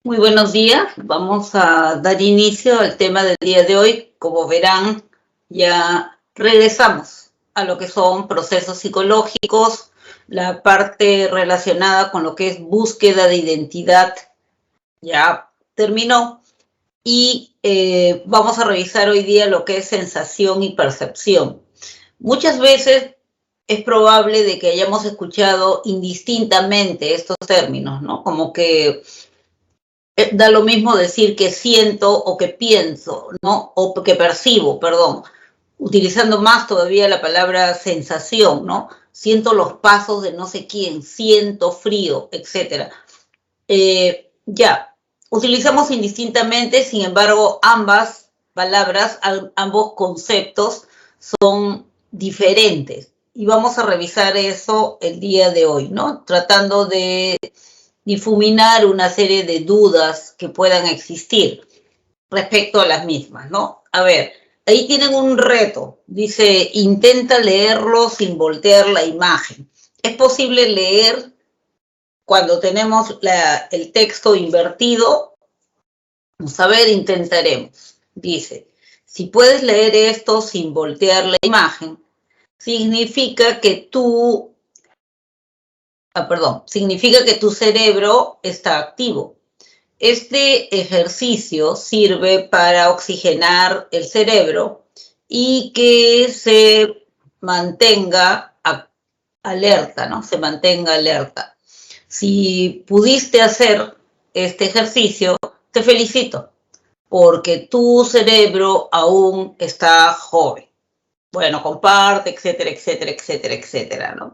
Muy buenos días. Vamos a dar inicio al tema del día de hoy. Como verán, ya regresamos a lo que son procesos psicológicos, la parte relacionada con lo que es búsqueda de identidad ya terminó y vamos a revisar hoy día lo que es sensación y percepción. Muchas veces es probable de que hayamos escuchado indistintamente estos términos, ¿no? Como que da lo mismo decir que siento o que pienso, ¿no? O que percibo, perdón, utilizando más todavía la palabra sensación, ¿no? Siento los pasos de no sé quién, siento frío, etc. Ya, utilizamos indistintamente, sin embargo, ambas palabras, ambos conceptos son diferentes. Y vamos a revisar eso el día de hoy, ¿no? Tratando de difuminar una serie de dudas que puedan existir respecto a las mismas, ¿no? A ver, ahí tienen un reto. Dice, intenta leerlo sin voltear la imagen. ¿Es posible leer cuando tenemos el texto invertido? Vamos a ver, intentaremos. Dice, si puedes leer esto sin voltear la imagen, significa que significa que tu cerebro está activo. Este ejercicio sirve para oxigenar el cerebro y que se mantenga alerta, ¿no? Se mantenga alerta. Si pudiste hacer este ejercicio, te felicito, porque tu cerebro aún está joven. Bueno, comparte, etcétera, etcétera, etcétera, etcétera, ¿no?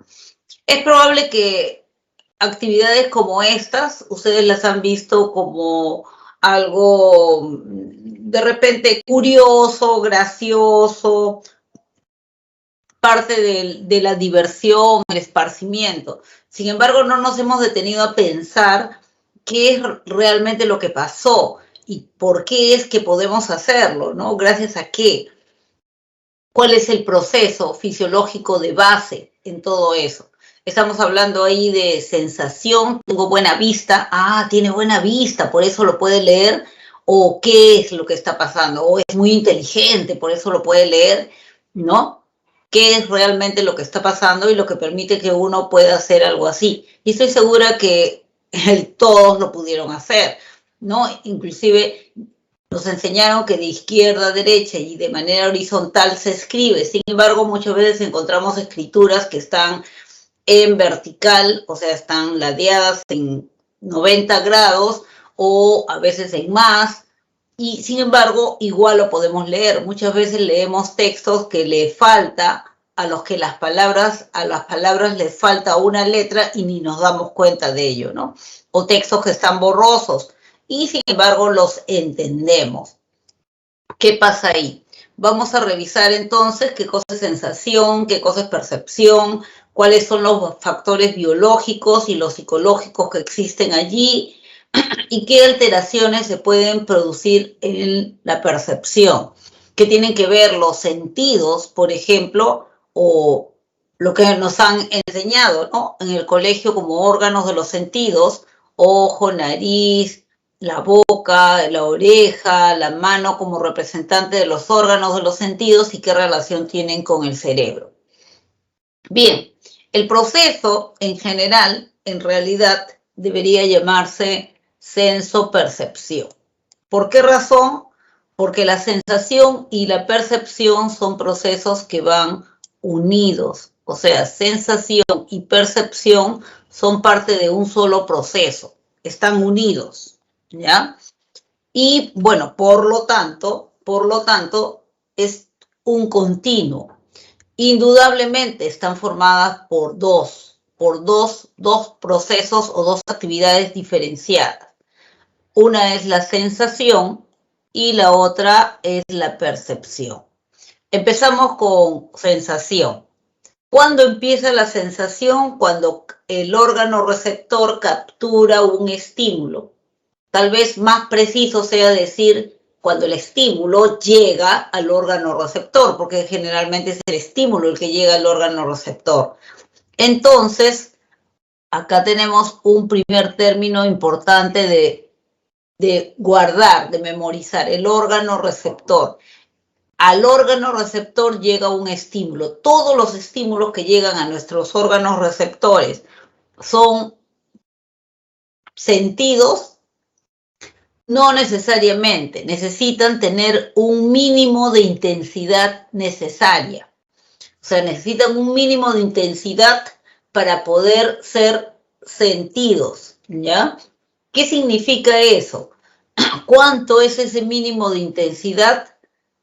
Es probable que actividades como estas, ustedes las han visto como algo de repente curioso, gracioso, parte de la diversión, el esparcimiento. Sin embargo, no nos hemos detenido a pensar qué es realmente lo que pasó y por qué es que podemos hacerlo, ¿no? Gracias a qué. ¿Cuál es el proceso fisiológico de base en todo eso? Estamos hablando ahí de sensación, tengo buena vista, tiene buena vista, por eso lo puede leer, o qué es lo que está pasando, o es muy inteligente, por eso lo puede leer, ¿no? ¿Qué es realmente lo que está pasando y lo que permite que uno pueda hacer algo así? Y estoy segura que todos lo pudieron hacer, ¿no? Inclusive nos enseñaron que de izquierda a derecha y de manera horizontal se escribe. Sin embargo, muchas veces encontramos escrituras que están en vertical, o sea, están ladeadas en 90 grados o a veces en más. Y sin embargo, igual lo podemos leer. Muchas veces leemos textos que le falta a las palabras les falta una letra y ni nos damos cuenta de ello, ¿no? O textos que están borrosos y sin embargo los entendemos. ¿Qué pasa ahí? Vamos a revisar entonces qué cosa es sensación, qué cosa es percepción, cuáles son los factores biológicos y los psicológicos que existen allí y qué alteraciones se pueden producir en la percepción, que tienen que ver los sentidos, por ejemplo, o lo que nos han enseñado, ¿no? En el colegio como órganos de los sentidos, ojo, nariz, la boca, la oreja, la mano como representante de los órganos de los sentidos y qué relación tienen con el cerebro. Bien, el proceso en general, en realidad, debería llamarse senso-percepción. ¿Por qué razón? Porque la sensación y la percepción son procesos que van unidos. O sea, sensación y percepción son parte de un solo proceso. Están unidos, ¿ya? Y bueno, por lo tanto, es un continuo. Indudablemente están formadas por dos procesos o dos actividades diferenciadas. Una es la sensación y la otra es la percepción. Empezamos con sensación. ¿Cuándo empieza la sensación? Cuando el órgano receptor captura un estímulo. Tal vez más preciso sea decir cuando el estímulo llega al órgano receptor, porque generalmente es el estímulo el que llega al órgano receptor. Entonces, acá tenemos un primer término importante de de guardar, de memorizar, el órgano receptor. Al órgano receptor llega un estímulo. Todos los estímulos que llegan a nuestros órganos receptores son sentidos. No necesariamente, necesitan tener un mínimo de intensidad necesaria. O sea, necesitan un mínimo de intensidad para poder ser sentidos, ¿ya? ¿Qué significa eso? ¿Cuánto es ese mínimo de intensidad?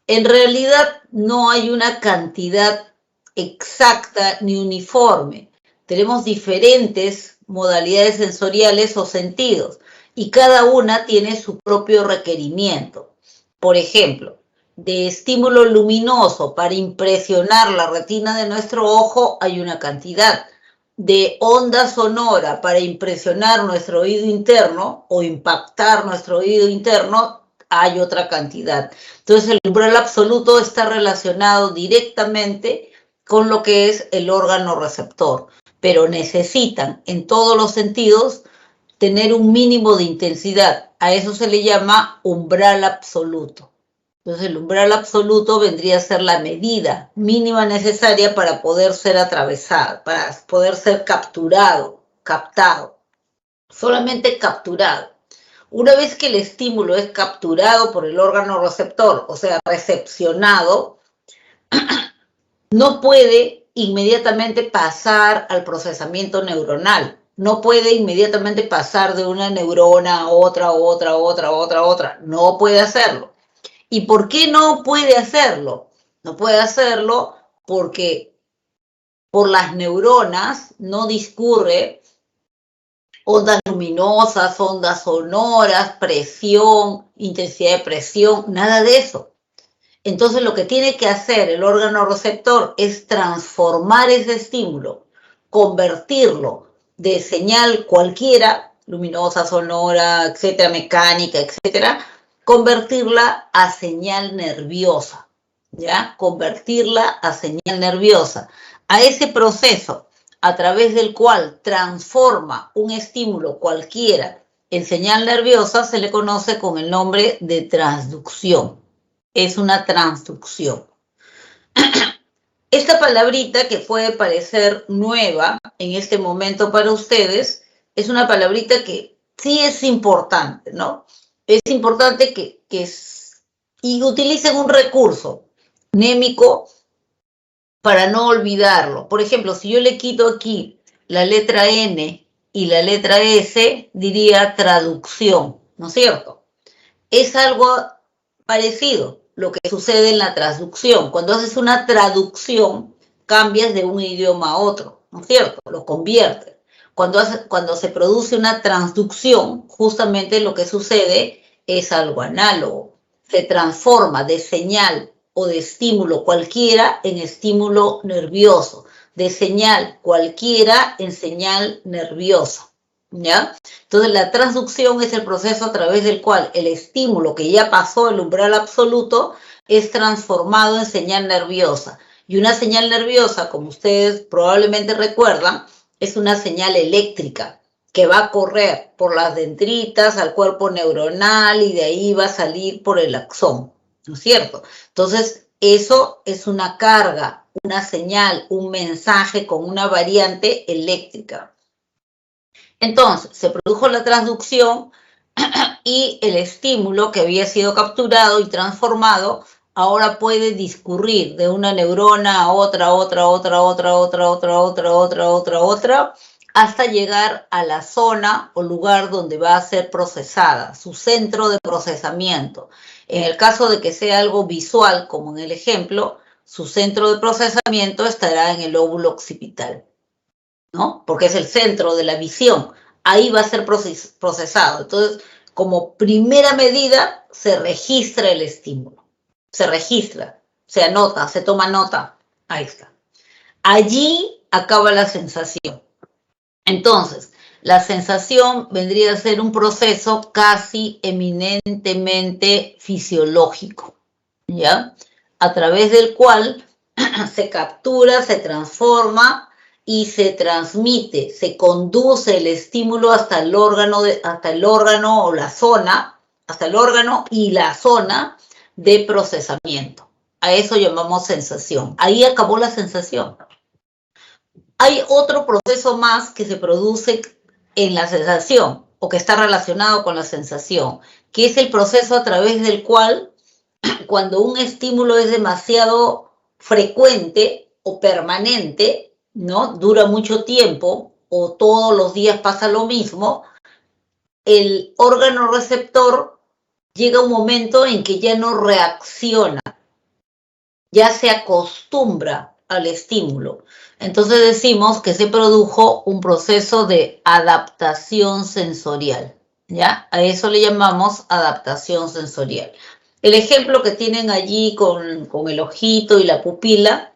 En realidad no hay una cantidad exacta ni uniforme. Tenemos diferentes modalidades sensoriales o sentidos y cada una tiene su propio requerimiento. Por ejemplo, de estímulo luminoso para impresionar la retina de nuestro ojo hay una cantidad. De onda sonora para impresionar nuestro oído interno o impactar nuestro oído interno hay otra cantidad. Entonces el umbral absoluto está relacionado directamente con lo que es el órgano receptor, pero necesitan en todos los sentidos tener un mínimo de intensidad. A eso se le llama umbral absoluto. Entonces el umbral absoluto vendría a ser la medida mínima necesaria para poder ser atravesado, para poder ser capturado, captado, solamente capturado. Una vez que el estímulo es capturado por el órgano receptor, o sea, recepcionado, no puede inmediatamente pasar al procesamiento neuronal. No puede inmediatamente pasar de una neurona a otra, otra. No puede hacerlo. ¿Y por qué no puede hacerlo? No puede hacerlo porque por las neuronas no discurre ondas luminosas, ondas sonoras, presión, intensidad de presión, nada de eso. Entonces lo que tiene que hacer el órgano receptor es transformar ese estímulo, convertirlo de señal cualquiera, luminosa, sonora, etcétera, mecánica, etcétera, convertirla a señal nerviosa, ¿ya? Convertirla a señal nerviosa. A ese proceso a través del cual transforma un estímulo cualquiera en señal nerviosa se le conoce con el nombre de transducción. Es una transducción. Esta palabrita que puede parecer nueva en este momento para ustedes, es una palabrita que sí es importante, ¿no? Es importante y utilicen un recurso mnémico para no olvidarlo. Por ejemplo, si yo le quito aquí la letra N y la letra S, diría traducción, ¿no es cierto? Es algo parecido lo que sucede en la traducción. Cuando haces una traducción, cambias de un idioma a otro, ¿no es cierto? Lo conviertes. Cuando se produce una transducción, justamente lo que sucede es algo análogo. Se transforma de señal o de estímulo cualquiera en estímulo nervioso, de señal cualquiera en señal nerviosa, ¿ya? Entonces la transducción es el proceso a través del cual el estímulo que ya pasó el umbral absoluto es transformado en señal nerviosa. Y una señal nerviosa, como ustedes probablemente recuerdan, es una señal eléctrica que va a correr por las dendritas al cuerpo neuronal y de ahí va a salir por el axón, ¿no es cierto? Entonces, eso es una carga, una señal, un mensaje con una variante eléctrica. Entonces, se produjo la transducción y el estímulo que había sido capturado y transformado ahora puede discurrir de una neurona a otra, hasta llegar a la zona o lugar donde va a ser procesada, su centro de procesamiento. En el caso de que sea algo visual, como en el ejemplo, su centro de procesamiento estará en el lóbulo occipital, ¿no? Porque es el centro de la visión. Ahí va a ser procesado. Entonces, como primera medida, se registra el estímulo. Se registra, se anota, se toma nota. Ahí está. Allí acaba la sensación. Entonces, la sensación vendría a ser un proceso casi eminentemente fisiológico, ¿ya? A través del cual se captura, se transforma y se transmite, se conduce el estímulo hasta el órgano o la zona hasta el órgano y la zona de procesamiento. A eso llamamos sensación. Ahí acabó la sensación. Hay otro proceso más que se produce en la sensación o que está relacionado con la sensación, que es el proceso a través del cual, cuando un estímulo es demasiado frecuente o permanente, ¿no? Dura mucho tiempo o todos los días pasa lo mismo, el órgano receptor llega un momento en que ya no reacciona, ya se acostumbra al estímulo. Entonces decimos que se produjo un proceso de adaptación sensorial, ¿ya? A eso le llamamos adaptación sensorial. El ejemplo que tienen allí con el ojito y la pupila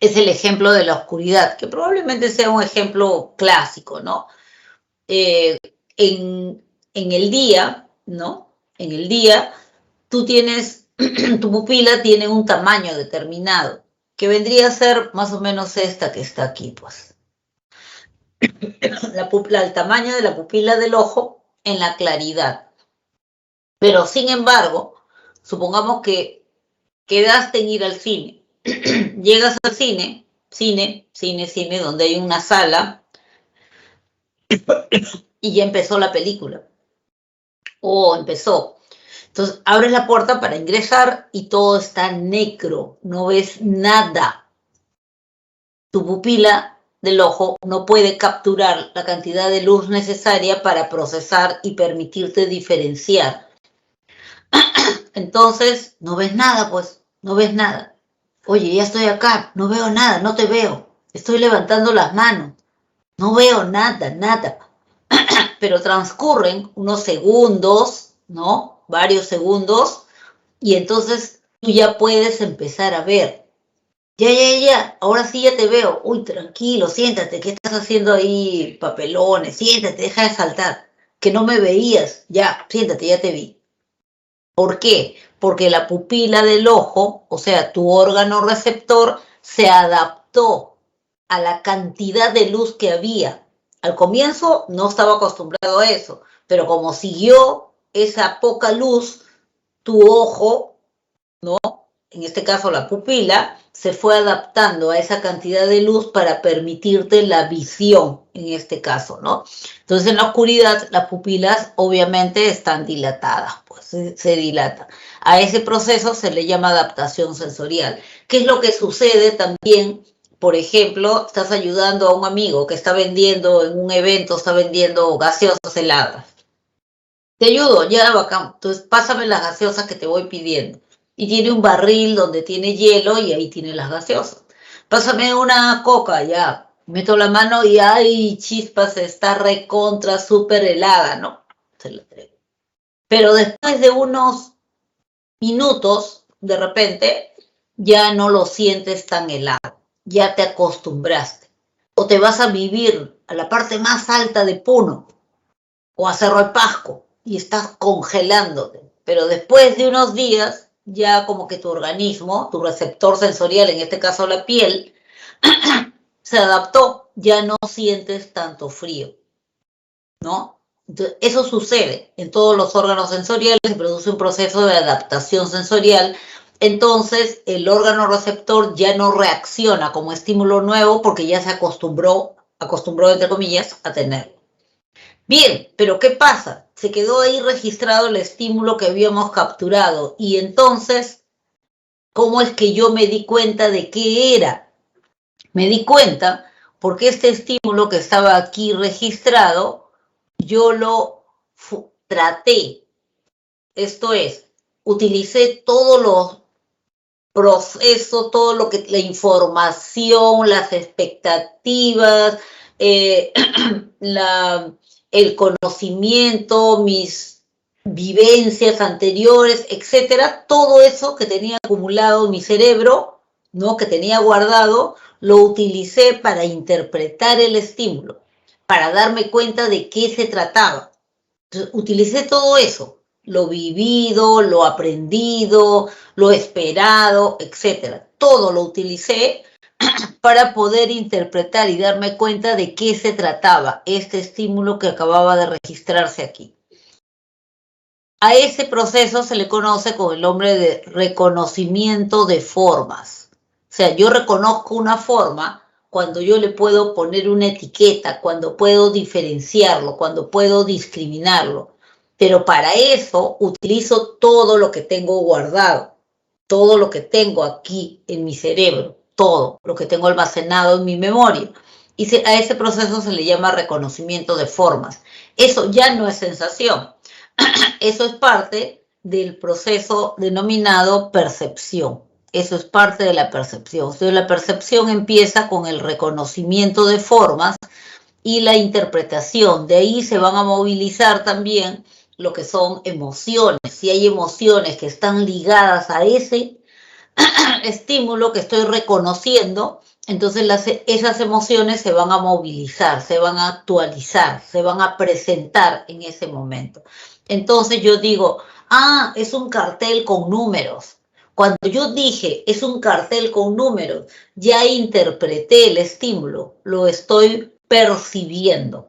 es el ejemplo de la oscuridad, que probablemente sea un ejemplo clásico, ¿no? En el día, ¿no? En el día, tú tienes, tu pupila tiene un tamaño determinado, que vendría a ser más o menos esta que está aquí, pues. El tamaño de la pupila del ojo en la claridad. Pero, sin embargo, supongamos que quedaste en ir al cine. Llegas al cine, donde hay una sala, y ya empezó la película. O empezó. Entonces, abres la puerta para ingresar y todo está negro, no ves nada. Tu pupila del ojo no puede capturar la cantidad de luz necesaria para procesar y permitirte diferenciar. Entonces, no ves nada, pues, no ves nada. Oye, ya estoy acá, no veo nada, no te veo. Estoy levantando las manos, no veo nada, nada. Pero transcurren unos segundos, ¿no? Varios segundos, y entonces tú ya puedes empezar a ver. Ya, ahora sí ya te veo. Uy, tranquilo, siéntate, ¿qué estás haciendo ahí? Papelones, siéntate, deja de saltar. Que no me veías, ya, siéntate, ya te vi. ¿Por qué? Porque la pupila del ojo, o sea, tu órgano receptor, se adaptó a la cantidad de luz que había. Al comienzo no estaba acostumbrado a eso, pero como siguió esa poca luz, tu ojo, ¿no? En este caso la pupila, se fue adaptando a esa cantidad de luz para permitirte la visión, en este caso, ¿no? Entonces en la oscuridad las pupilas obviamente están dilatadas, pues se dilatan. A ese proceso se le llama adaptación sensorial. ¿Qué es lo que sucede también? Por ejemplo, estás ayudando a un amigo que está vendiendo en un evento, está vendiendo gaseosas heladas. Te ayudo, ya bacán. Entonces pásame las gaseosas que te voy pidiendo. Y tiene un barril donde tiene hielo y ahí tiene las gaseosas. Pásame una coca, ya. Meto la mano y ay, chispas, está recontra, súper helada, ¿no? Se la traigo. Pero después de unos minutos, de repente, ya no lo sientes tan helado. Ya te acostumbraste. O te vas a vivir a la parte más alta de Puno o a Cerro de Pasco y estás congelándote. Pero después de unos días, ya como que tu organismo, tu receptor sensorial, en este caso la piel, se adaptó, ya no sientes tanto frío, ¿no? Entonces, eso sucede en todos los órganos sensoriales, se produce un proceso de adaptación sensorial, entonces el órgano receptor ya no reacciona como estímulo nuevo porque ya se acostumbró entre comillas, a tenerlo. Bien, pero ¿qué pasa? Se quedó ahí registrado el estímulo que habíamos capturado y entonces, ¿cómo es que yo me di cuenta de qué era? Me di cuenta porque este estímulo que estaba aquí registrado, yo lo traté. Esto es, utilicé todos los procesos, todo lo que, la información, las expectativas, el conocimiento, mis vivencias anteriores, etcétera, todo eso que tenía acumulado en mi cerebro, ¿no? Que tenía guardado, lo utilicé para interpretar el estímulo, para darme cuenta de qué se trataba. Entonces, utilicé todo eso, lo vivido, lo aprendido, lo esperado, etcétera. Todo lo utilicé para poder interpretar y darme cuenta de qué se trataba este estímulo que acababa de registrarse aquí. A ese proceso se le conoce con el nombre de reconocimiento de formas. O sea, yo reconozco una forma cuando yo le puedo poner una etiqueta, cuando puedo diferenciarlo, cuando puedo discriminarlo. Pero para eso utilizo todo lo que tengo guardado, todo lo que tengo aquí en mi cerebro, todo lo que tengo almacenado en mi memoria. Y a ese proceso se le llama reconocimiento de formas. Eso ya no es sensación. Eso es parte del proceso denominado percepción. Eso es parte de la percepción. Entonces, la percepción empieza con el reconocimiento de formas y la interpretación. De ahí se van a movilizar también lo que son emociones. Si hay emociones que están ligadas a ese estímulo que estoy reconociendo, entonces esas emociones se van a movilizar, se van a actualizar, se van a presentar en ese momento. Entonces yo digo, ah, es un cartel con números. Cuando yo dije, es un cartel con números, ya interpreté el estímulo, lo estoy percibiendo.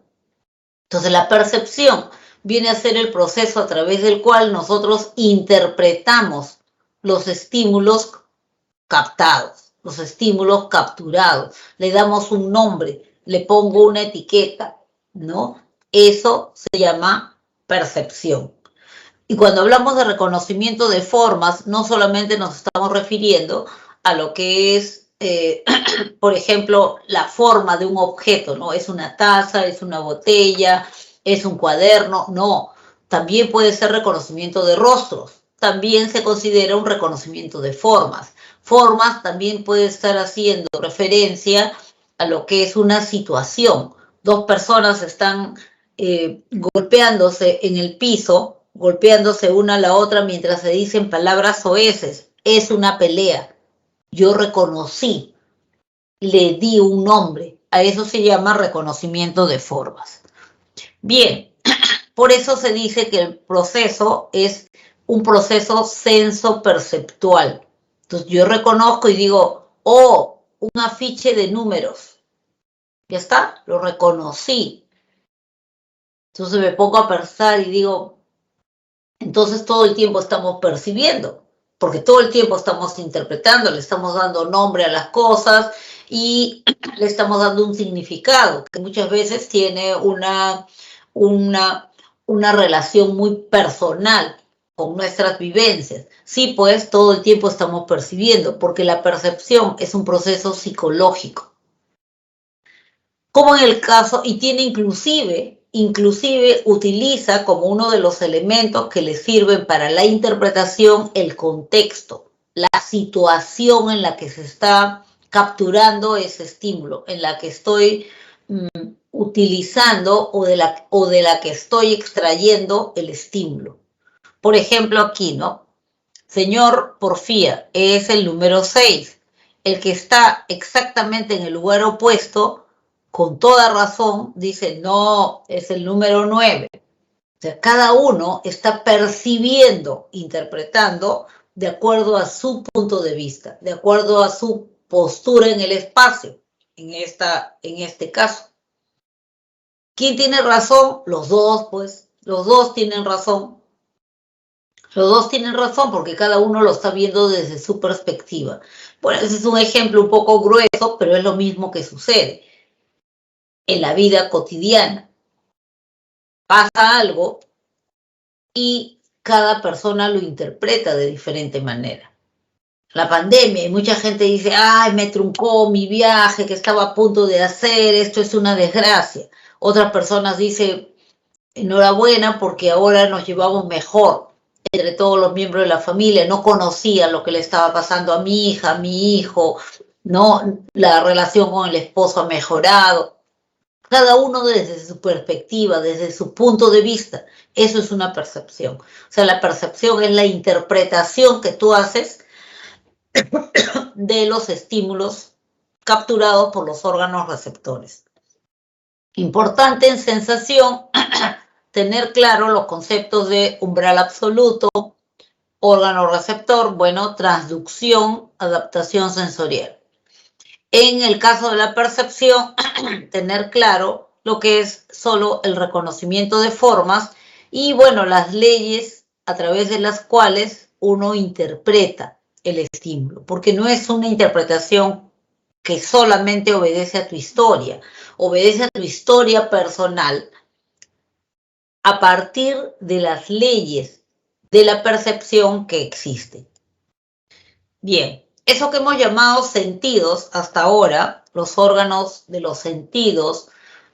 Entonces la percepción viene a ser el proceso a través del cual nosotros interpretamos los estímulos captados, los estímulos capturados. Le damos un nombre, le pongo una etiqueta, ¿no? Eso se llama percepción. Y cuando hablamos de reconocimiento de formas, no solamente nos estamos refiriendo a lo que es, por ejemplo, la forma de un objeto, ¿no? Es una taza, es una botella, es un cuaderno, no. También puede ser reconocimiento de rostros, también se considera un reconocimiento de formas. Formas también puede estar haciendo referencia a lo que es una situación. Dos personas están golpeándose en el piso, golpeándose una a la otra mientras se dicen palabras soeces. Es una pelea. Yo reconocí, le di un nombre. A eso se llama reconocimiento de formas. Bien, por eso se dice que el proceso es un proceso senso-perceptual. Entonces yo reconozco y digo, oh, un afiche de números. Ya está, lo reconocí. Entonces me pongo a pensar y digo, entonces todo el tiempo estamos percibiendo, porque todo el tiempo estamos interpretando, le estamos dando nombre a las cosas y le estamos dando un significado que muchas veces tiene una relación muy personal con nuestras vivencias. Sí, pues todo el tiempo estamos percibiendo, porque la percepción es un proceso psicológico. Como en el caso, y tiene inclusive utiliza como uno de los elementos que le sirven para la interpretación el contexto, la situación en la que se está capturando ese estímulo, en la que estoy utilizando o de la que estoy extrayendo el estímulo. Por ejemplo, aquí, ¿no? Señor Porfía es el número 6, el que está exactamente en el lugar opuesto, con toda razón, dice, no, es el número 9. O sea, cada uno está percibiendo, interpretando de acuerdo a su punto de vista, de acuerdo a su postura en el espacio, en este caso. ¿Quién tiene razón? Los dos, pues, los dos tienen razón. Los dos tienen razón porque cada uno lo está viendo desde su perspectiva. Bueno, ese es un ejemplo un poco grueso, pero es lo mismo que sucede en la vida cotidiana. Pasa algo y cada persona lo interpreta de diferente manera. La pandemia, y mucha gente dice, ay, me truncó mi viaje que estaba a punto de hacer, esto es una desgracia. Otras personas dicen, enhorabuena porque ahora nos llevamos mejor entre todos los miembros de la familia, no conocía lo que le estaba pasando a mi hija, a mi hijo, no, la relación con el esposo ha mejorado. Cada uno desde su perspectiva, desde su punto de vista. Eso es una percepción. O sea, la percepción es la interpretación que tú haces de los estímulos capturados por los órganos receptores. Importante en sensación tener claro los conceptos de umbral absoluto, órgano receptor, bueno, transducción, adaptación sensorial. En el caso de la percepción, tener claro lo que es solo el reconocimiento de formas y, bueno, las leyes a través de las cuales uno interpreta el estímulo, porque no es una interpretación que solamente obedece a tu historia, obedece a tu historia personal a partir de las leyes de la percepción que existen. Bien, eso que hemos llamado sentidos hasta ahora, los órganos de los sentidos,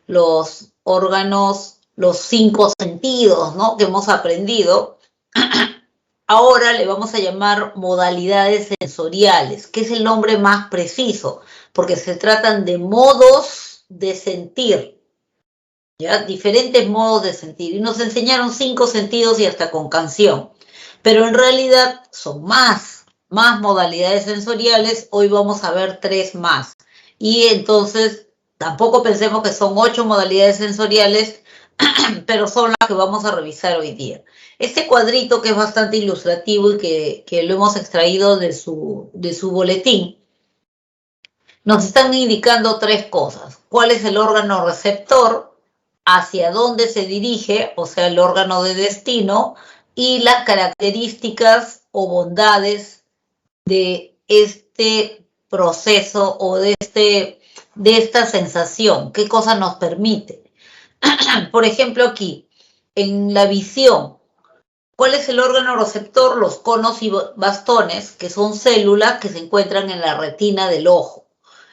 los órganos, los 5 sentidos, ¿no?, que hemos aprendido, ahora le vamos a llamar modalidades sensoriales, que es el nombre más preciso, porque se tratan de modos de sentir, ¿ya? Diferentes modos de sentir. Y nos enseñaron 5 sentidos y hasta con canción. Pero en realidad son más modalidades sensoriales. Hoy vamos a ver 3 más. Y entonces tampoco pensemos que son 8 modalidades sensoriales, pero son las que vamos a revisar hoy día. Este cuadrito, que es bastante ilustrativo y que lo hemos extraído de su boletín, nos están indicando 3 cosas. ¿Cuál es el órgano receptor? Hacia dónde se dirige, o sea, el órgano de destino, y las características o bondades de este proceso o de esta sensación. ¿Qué cosa nos permite? Por ejemplo, aquí, en la visión, ¿cuál es el órgano receptor? Los conos y bastones, que son células que se encuentran en la retina del ojo.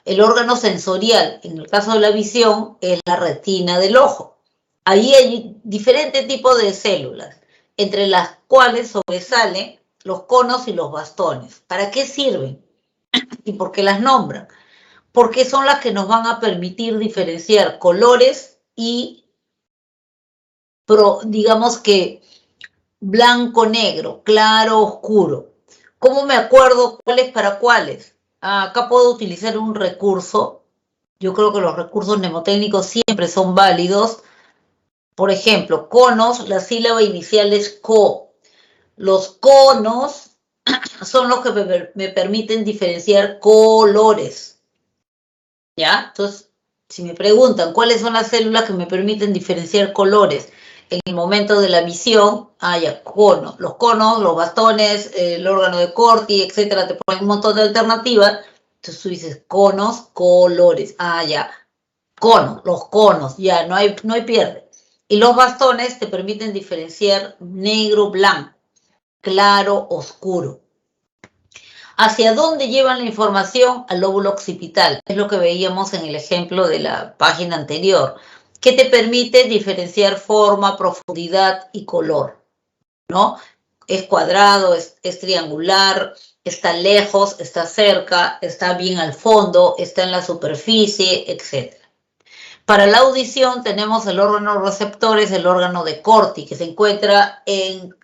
El órgano sensorial, en el caso de la visión, es la retina del ojo. Ahí hay diferentes tipos de células, entre las cuales sobresalen los conos y los bastones. ¿Para qué sirven? ¿Y por qué las nombran? Porque son las que nos van a permitir diferenciar colores y, digamos que, blanco-negro, claro-oscuro. ¿Cómo me acuerdo cuáles para cuáles? Acá puedo utilizar un recurso. Yo creo que los recursos mnemotécnicos siempre son válidos. Por ejemplo, conos, la sílaba inicial es co. Los conos son los que me permiten diferenciar colores. ¿Ya? Entonces, si me preguntan cuáles son las células que me permiten diferenciar colores en el momento de la visión, ya, conos. Los conos, los bastones, el órgano de Corti, etcétera, te ponen un montón de alternativas. Entonces tú dices conos, colores. Ya. Conos, los conos, ya, no hay pierde. Y los bastones te permiten diferenciar negro, blanco, claro, oscuro. ¿Hacia dónde llevan la información? Al lóbulo occipital. Es lo que veíamos en el ejemplo de la página anterior, que te permite diferenciar forma, profundidad y color, ¿no? Es cuadrado, es triangular, está lejos, está cerca, está bien al fondo, está en la superficie, etc. Para la audición tenemos el órgano receptor, es el órgano de Corti, que se encuentra en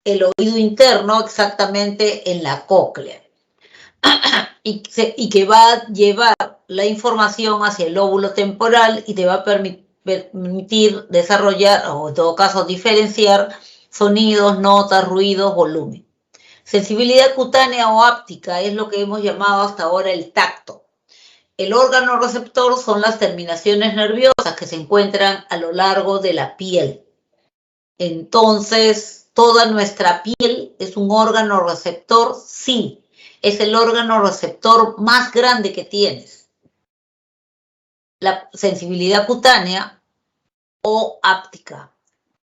el oído interno, exactamente en la cóclea, y que va a llevar la información hacia el lóbulo temporal y te va a permitir desarrollar, o en todo caso diferenciar, sonidos, notas, ruidos, volumen. Sensibilidad cutánea o áptica es lo que hemos llamado hasta ahora el tacto. El órgano receptor son las terminaciones nerviosas que se encuentran a lo largo de la piel. Entonces, ¿toda nuestra piel es un órgano receptor? Sí, es el órgano receptor más grande que tienes. La sensibilidad cutánea o áptica.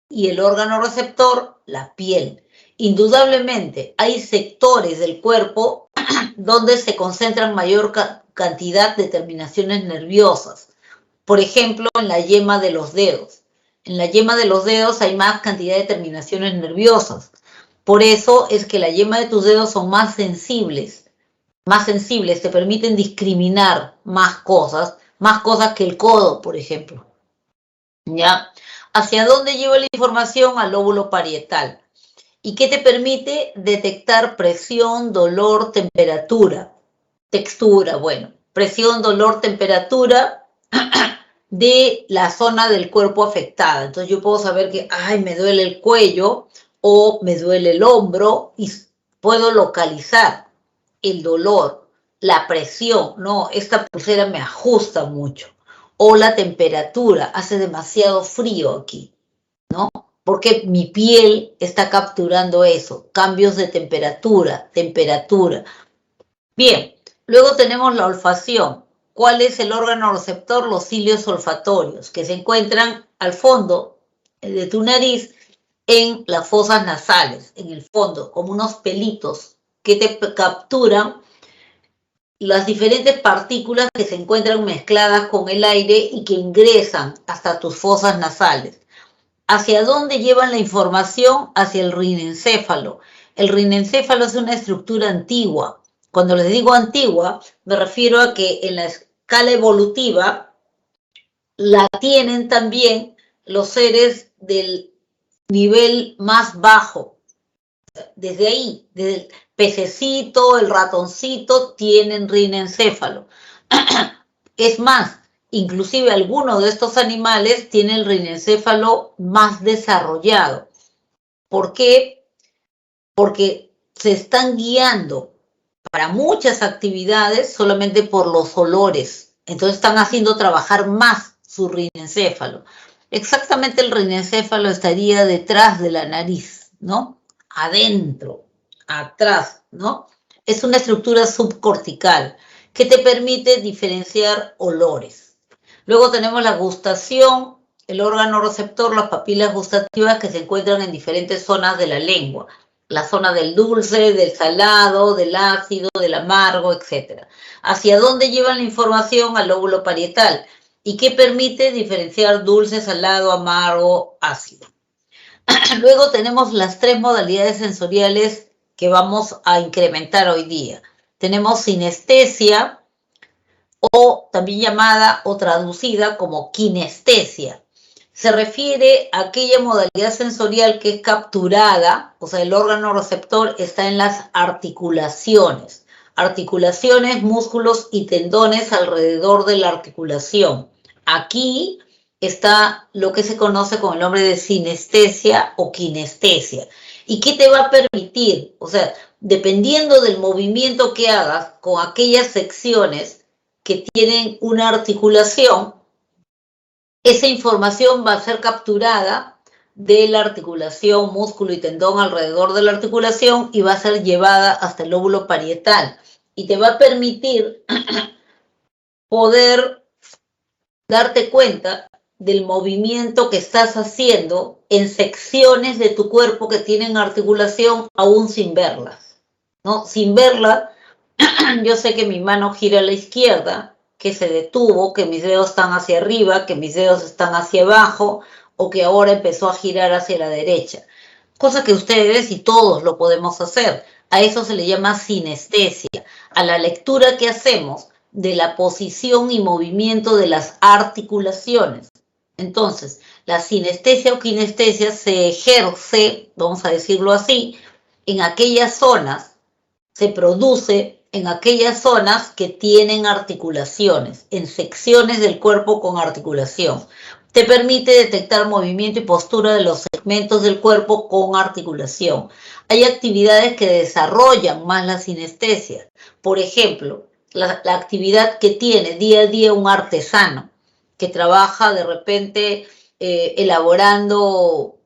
Y el órgano receptor, la piel. Indudablemente, hay sectores del cuerpo donde se concentran mayor cantidad de terminaciones nerviosas. Por ejemplo, en la yema de los dedos. En la yema de los dedos hay más cantidad de terminaciones nerviosas. Por eso es que la yema de tus dedos son más sensibles, te permiten discriminar más cosas que el codo, por ejemplo. ¿Ya? ¿Hacia dónde lleva la información? Al lóbulo parietal. ¿Y qué te permite? Detectar presión, dolor, temperatura, textura, bueno, presión, dolor, temperatura de la zona del cuerpo afectada. Entonces yo puedo saber que, me duele el cuello o me duele el hombro y puedo localizar el dolor, la presión, no, esta pulsera me ajusta mucho, o la temperatura, hace demasiado frío aquí, ¿no? porque mi piel está capturando eso, cambios de temperatura. Bien, luego tenemos la olfacción. ¿Cuál es el órgano receptor? Los cilios olfatorios, que se encuentran al fondo de tu nariz en las fosas nasales, en el fondo, como unos pelitos que te capturan las diferentes partículas que se encuentran mezcladas con el aire y que ingresan hasta tus fosas nasales. ¿Hacia dónde llevan la información? Hacia el rinencéfalo. El rinencéfalo es una estructura antigua. Cuando les digo antigua, me refiero a que en la escala evolutiva la tienen también los seres del nivel más bajo. Desde ahí, desde el pececito, el ratoncito, tienen rinencéfalo. Es más, inclusive algunos de estos animales tienen el rinencéfalo más desarrollado. ¿Por qué? Porque se están guiando para muchas actividades solamente por los olores. Entonces están haciendo trabajar más su rinencéfalo. Exactamente el rinencéfalo estaría detrás de la nariz, ¿no? Adentro, atrás, ¿no? Es una estructura subcortical que te permite diferenciar olores. Luego tenemos la gustación, el órgano receptor, las papilas gustativas que se encuentran en diferentes zonas de la lengua. La zona del dulce, del salado, del ácido, del amargo, etc. ¿Hacia dónde llevan la información? Al lóbulo parietal. ¿Y qué permite diferenciar dulce, salado, amargo, ácido? Luego tenemos las 3 modalidades sensoriales que vamos a incrementar hoy día. Tenemos sinestesia, o también llamada o traducida como kinestesia. Se refiere a aquella modalidad sensorial que es capturada, o sea, el órgano receptor está en las articulaciones. Articulaciones, músculos y tendones alrededor de la articulación. Aquí está lo que se conoce con el nombre de sinestesia o kinestesia. ¿Y qué te va a permitir? O sea, dependiendo del movimiento que hagas con aquellas secciones que tienen una articulación, esa información va a ser capturada de la articulación, músculo y tendón alrededor de la articulación y va a ser llevada hasta el lóbulo parietal y te va a permitir poder darte cuenta del movimiento que estás haciendo en secciones de tu cuerpo que tienen articulación aún sin verlas, ¿no? Sin verla, yo sé que mi mano gira a la izquierda, que se detuvo, que mis dedos están hacia arriba, que mis dedos están hacia abajo, o que ahora empezó a girar hacia la derecha. Cosa que ustedes y todos lo podemos hacer. A eso se le llama sinestesia, a la lectura que hacemos de la posición y movimiento de las articulaciones. Entonces, la sinestesia o kinestesia se ejerce, vamos a decirlo así, en aquellas zonas, se produce en aquellas zonas que tienen articulaciones, en secciones del cuerpo con articulación. Te permite detectar movimiento y postura de los segmentos del cuerpo con articulación. Hay actividades que desarrollan más la sinestesia. Por ejemplo, la actividad que tiene día a día un artesano, que trabaja de repente elaborando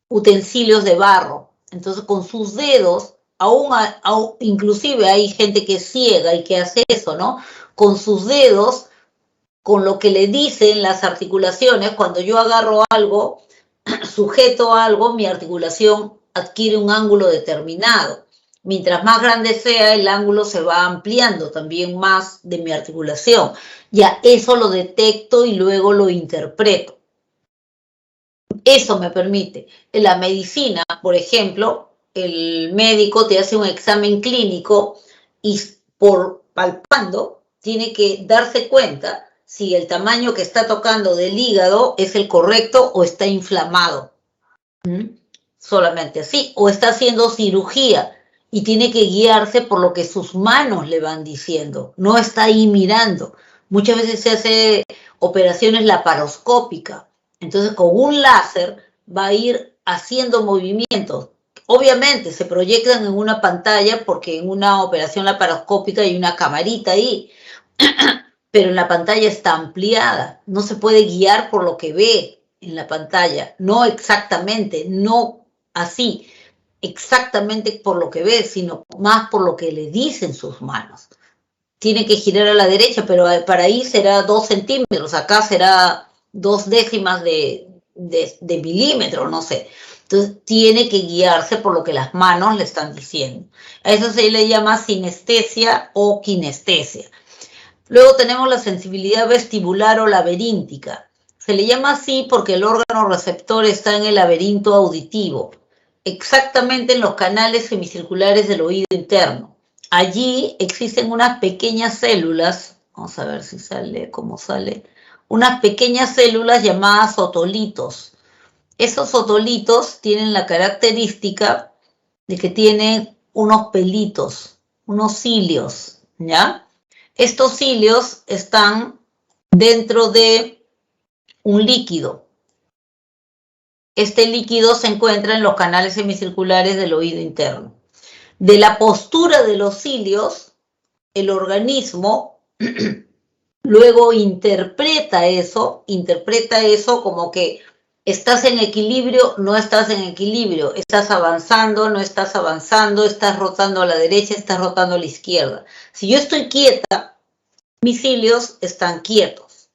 utensilios de barro. Entonces, con sus dedos, inclusive hay gente que es ciega y que hace eso, ¿no? Con sus dedos, con lo que le dicen las articulaciones, cuando yo agarro algo, sujeto algo, mi articulación adquiere un ángulo determinado. Mientras más grande sea, el ángulo se va ampliando también más de mi articulación. Ya eso lo detecto y luego lo interpreto. Eso me permite. En la medicina, por ejemplo, el médico te hace un examen clínico y por palpando tiene que darse cuenta si el tamaño que está tocando del hígado es el correcto o está inflamado. Solamente así. O está haciendo cirugía y tiene que guiarse por lo que sus manos le van diciendo. No está ahí mirando. Muchas veces se hace operaciones laparoscópicas. Entonces, con un láser va a ir haciendo movimientos. Obviamente, se proyectan en una pantalla porque en una operación laparoscópica hay una camarita ahí, pero en la pantalla está ampliada. No se puede guiar por lo que ve. en la pantalla, no exactamente, no así, exactamente por lo que ve, sino más por lo que le dicen sus manos. Tiene que girar a la derecha, pero para ahí será 2 centímetros, acá será 2 décimas de milímetro, no sé. Entonces tiene que guiarse por lo que las manos le están diciendo. A eso se le llama sinestesia o kinestesia. Luego tenemos la sensibilidad vestibular o laberíntica. Se le llama así porque el órgano receptor está en el laberinto auditivo, exactamente en los canales semicirculares del oído interno. Allí existen unas pequeñas células, vamos a ver si sale, cómo sale, unas pequeñas células llamadas otolitos. Esos otolitos tienen la característica de que tienen unos pelitos, unos cilios, ¿ya? Estos cilios están dentro de un líquido. Este líquido se encuentra en los canales semicirculares del oído interno. De la postura de los cilios, el organismo luego interpreta eso como que estás en equilibrio, no estás en equilibrio, estás avanzando, no estás avanzando, estás rotando a la derecha, estás rotando a la izquierda. Si yo estoy quieta, mis cilios están quietos,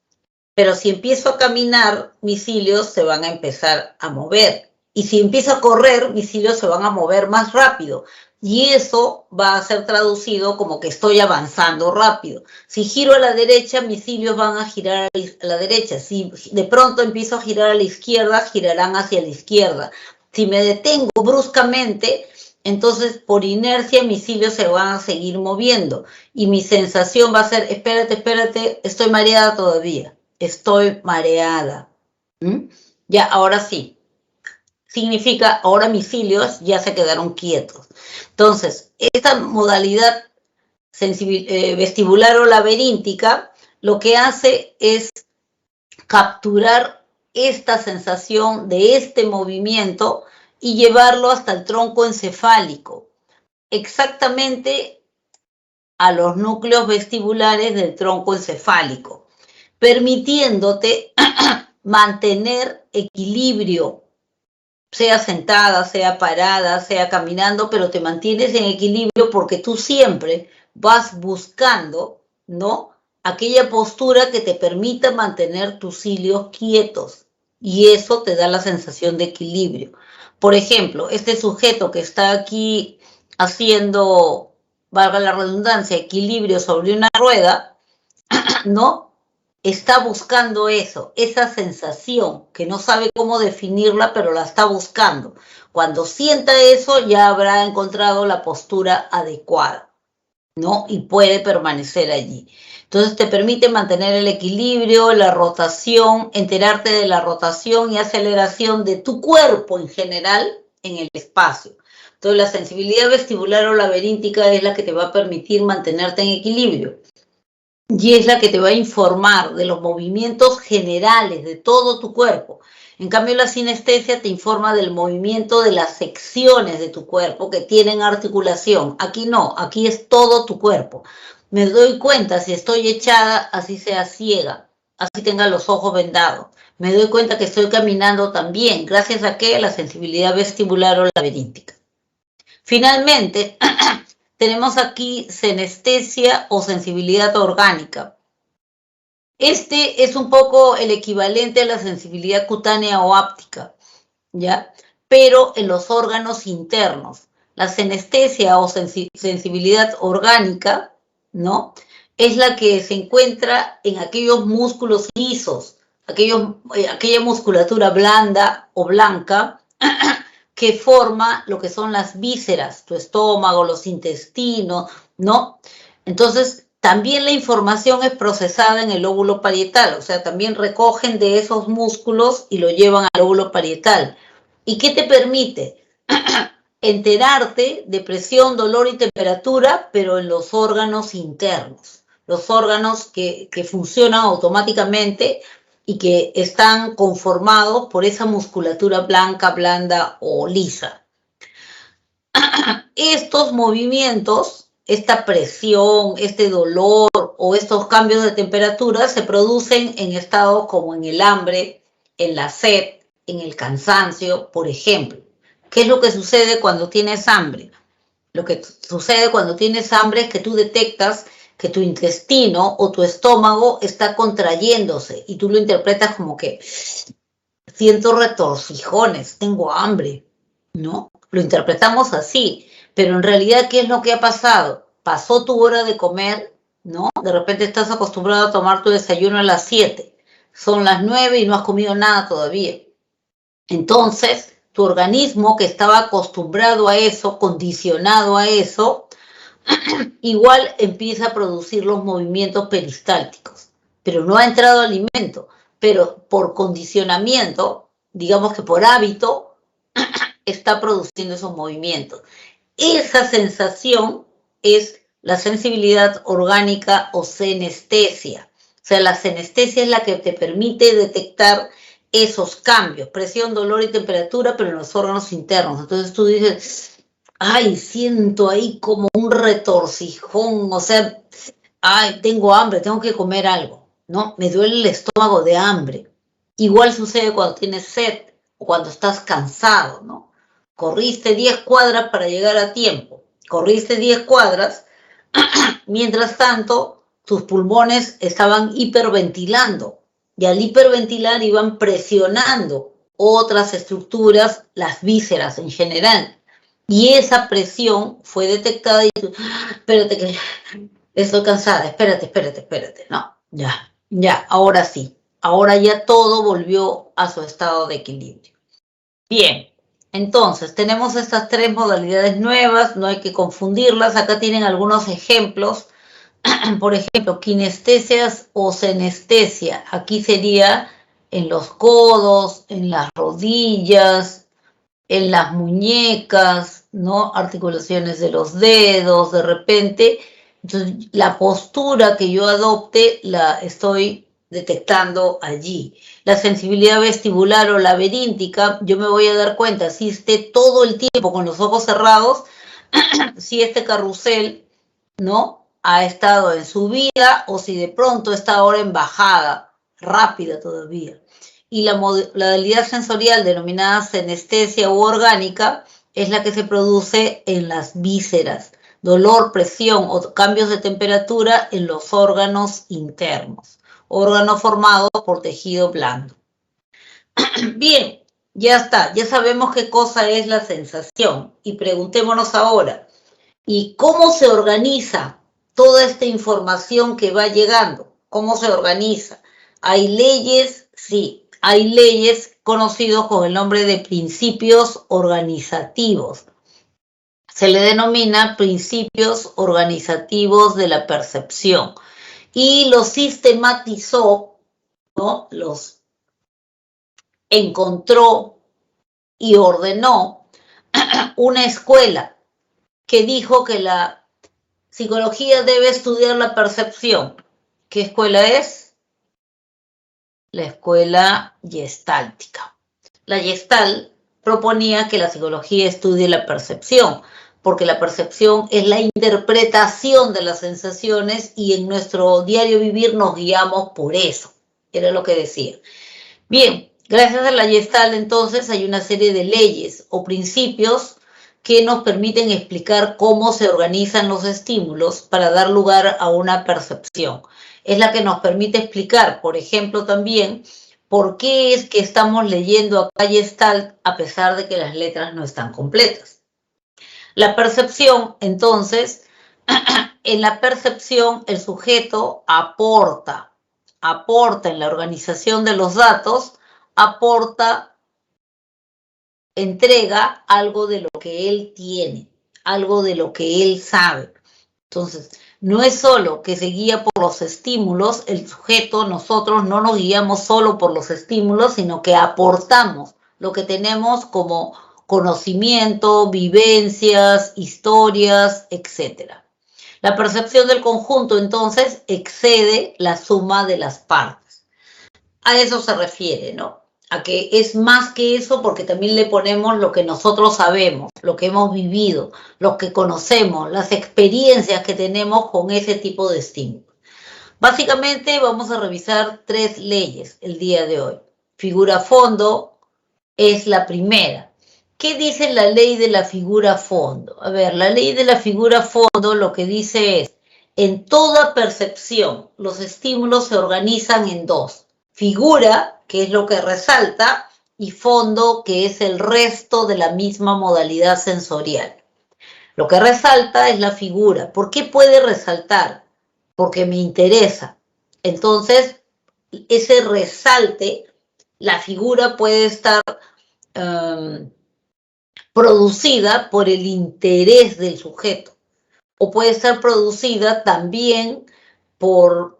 pero si empiezo a caminar, mis cilios se van a empezar a mover. Y si empiezo a correr, mis cilios se van a mover más rápido. Y eso va a ser traducido como que estoy avanzando rápido. Si giro a la derecha, mis cilios van a girar a la derecha. Si de pronto empiezo a girar a la izquierda, girarán hacia la izquierda. Si me detengo bruscamente, entonces por inercia mis cilios se van a seguir moviendo. Y mi sensación va a ser, espérate, estoy mareada todavía. Estoy mareada. Ya, ahora sí. Significa, ahora mis cilios ya se quedaron quietos. Entonces, esta modalidad vestibular o laberíntica lo que hace es capturar esta sensación de este movimiento y llevarlo hasta el tronco encefálico, exactamente a los núcleos vestibulares del tronco encefálico, permitiéndote mantener equilibrio, sea sentada, sea parada, sea caminando, pero te mantienes en equilibrio porque tú siempre vas buscando, ¿no?, aquella postura que te permita mantener tus cilios quietos y eso te da la sensación de equilibrio. Por ejemplo, este sujeto que está aquí haciendo, valga la redundancia, equilibrio sobre una rueda, ¿no?, está buscando eso, esa sensación, que no sabe cómo definirla, pero la está buscando. Cuando sienta eso, ya habrá encontrado la postura adecuada, ¿no? Y puede permanecer allí. Entonces te permite mantener el equilibrio, la rotación, enterarte de la rotación y aceleración de tu cuerpo en general en el espacio. Entonces la sensibilidad vestibular o laberíntica es la que te va a permitir mantenerte en equilibrio. Y es la que te va a informar de los movimientos generales de todo tu cuerpo. En cambio, la sinestesia te informa del movimiento de las secciones de tu cuerpo que tienen articulación. Aquí no, aquí es todo tu cuerpo. Me doy cuenta si estoy echada, así sea ciega, así tenga los ojos vendados. Me doy cuenta que estoy caminando también, gracias a que la sensibilidad vestibular o laberíntica. Finalmente, tenemos aquí sinestesia o sensibilidad orgánica. Este es un poco el equivalente a la sensibilidad cutánea o áptica, ¿ya? Pero en los órganos internos. La sinestesia o sensibilidad orgánica, ¿no?, es la que se encuentra en aquellos músculos lisos, aquella musculatura blanda o blanca, que forma lo que son las vísceras, tu estómago, los intestinos, ¿no? Entonces, también la información es procesada en el lóbulo parietal, o sea, también recogen de esos músculos y lo llevan al lóbulo parietal. ¿Y qué te permite? Enterarte de presión, dolor y temperatura, pero en los órganos internos, los órganos que funcionan automáticamente y que están conformados por esa musculatura blanca, blanda o lisa. Estos movimientos, esta presión, este dolor o estos cambios de temperatura se producen en estados como en el hambre, en la sed, en el cansancio, por ejemplo. ¿Qué es lo que sucede cuando tienes hambre? Lo que sucede cuando tienes hambre es que tú detectas que tu intestino o tu estómago está contrayéndose y tú lo interpretas como que siento retorcijones, tengo hambre, ¿no? Lo interpretamos así, pero en realidad, ¿qué es lo que ha pasado? Pasó tu hora de comer, ¿no? De repente estás acostumbrado a tomar tu desayuno a las 7, son las 9 y no has comido nada todavía. Entonces, tu organismo que estaba acostumbrado a eso, condicionado a eso, igual empieza a producir los movimientos peristálticos, pero no ha entrado alimento, pero por condicionamiento, digamos que por hábito, está produciendo esos movimientos. Esa sensación es la sensibilidad orgánica o senestesia. O sea, la senestesia es la que te permite detectar esos cambios, presión, dolor y temperatura, pero en los órganos internos. Entonces tú dices, ay, siento ahí como un retorcijón, o sea, ay, tengo hambre, tengo que comer algo, ¿no? Me duele el estómago de hambre. Igual sucede cuando tienes sed o cuando estás cansado, ¿no? Corriste 10 cuadras para llegar a tiempo, corriste 10 cuadras, mientras tanto tus pulmones estaban hiperventilando y al hiperventilar iban presionando otras estructuras, las vísceras en general. Y esa presión fue detectada y tú, espérate que estoy cansada, espérate, no, ya, ahora sí, ahora ya todo volvió a su estado de equilibrio. Bien, entonces tenemos estas tres modalidades nuevas, no hay que confundirlas, acá tienen algunos ejemplos, por ejemplo, kinestesias o senestesia, aquí sería en los codos, en las rodillas, en las muñecas, ¿no? Articulaciones de los dedos, de repente. Entonces, la postura que yo adopte la estoy detectando allí. La sensibilidad vestibular o laberíntica, yo me voy a dar cuenta si esté todo el tiempo con los ojos cerrados, si este carrusel, ¿no? Ha estado en subida o si de pronto está ahora en bajada, rápida todavía. Y la modalidad sensorial denominada senestesia u orgánica es la que se produce en las vísceras, dolor, presión o cambios de temperatura en los órganos internos, órganos formados por tejido blando. Bien, ya está, ya sabemos qué cosa es la sensación y preguntémonos ahora, ¿y cómo se organiza toda esta información que va llegando? ¿Cómo se organiza? ¿Hay leyes? Sí, hay leyes conocidos con el nombre de principios organizativos. Se le denomina principios organizativos de la percepción. Y los sistematizó, ¿no? Los encontró y ordenó una escuela que dijo que la psicología debe estudiar la percepción. ¿Qué escuela es? La escuela gestáltica. La Gestalt proponía que la psicología estudie la percepción, porque la percepción es la interpretación de las sensaciones y en nuestro diario vivir nos guiamos por eso. Era lo que decía. Bien, gracias a la Gestalt entonces hay una serie de leyes o principios que nos permiten explicar cómo se organizan los estímulos para dar lugar a una percepción. Es la que nos permite explicar, por ejemplo, también por qué es que estamos leyendo acá Gestalt a pesar de que las letras no están completas. La percepción, entonces, en la percepción el sujeto aporta en la organización de los datos, entrega algo de lo que él tiene, algo de lo que él sabe. Entonces, no es solo que se guía por los estímulos, el sujeto, nosotros no nos guiamos solo por los estímulos, sino que aportamos lo que tenemos como conocimiento, vivencias, historias, etc. La percepción del conjunto, entonces, excede la suma de las partes. A eso se refiere, ¿no? A que es más que eso porque también le ponemos lo que nosotros sabemos, lo que hemos vivido, lo que conocemos, las experiencias que tenemos con ese tipo de estímulos. Básicamente vamos a revisar 3 leyes el día de hoy. figura fondo es la primera. ¿Qué dice la ley de la figura fondo? A ver, la ley de la figura fondo lo que dice es, en toda percepción, los estímulos se organizan en dos. Figura, que es lo que resalta, y fondo, que es el resto de la misma modalidad sensorial. Lo que resalta es la figura. ¿Por qué puede resaltar? Porque me interesa. Entonces, ese resalte, la figura puede estar producida por el interés del sujeto o puede estar producida también por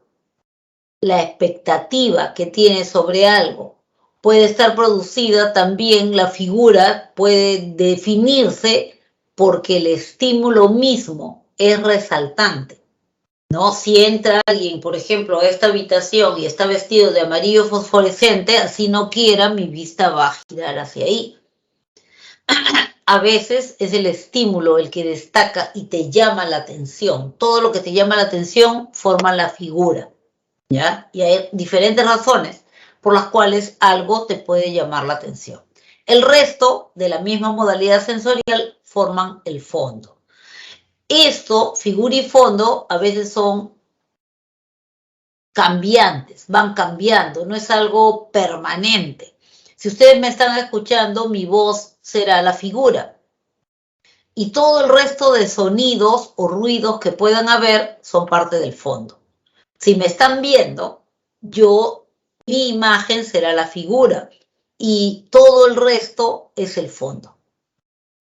la expectativa que tiene sobre algo. Puede estar producida también, la figura puede definirse porque el estímulo mismo es resaltante, ¿no? Si entra alguien, por ejemplo, a esta habitación y está vestido de amarillo fosforescente, así no quiera, mi vista va a girar hacia ahí. A veces es el estímulo el que destaca y te llama la atención. Todo lo que te llama la atención forma la figura, ¿ya? Y hay diferentes razones por las cuales algo te puede llamar la atención. El resto de la misma modalidad sensorial forman el fondo. Esto, figura y fondo, a veces son cambiantes, van cambiando, no es algo permanente. Si ustedes me están escuchando, mi voz será la figura. Y todo el resto de sonidos o ruidos que puedan haber son parte del fondo. Si me están viendo, mi imagen será la figura y todo el resto es el fondo.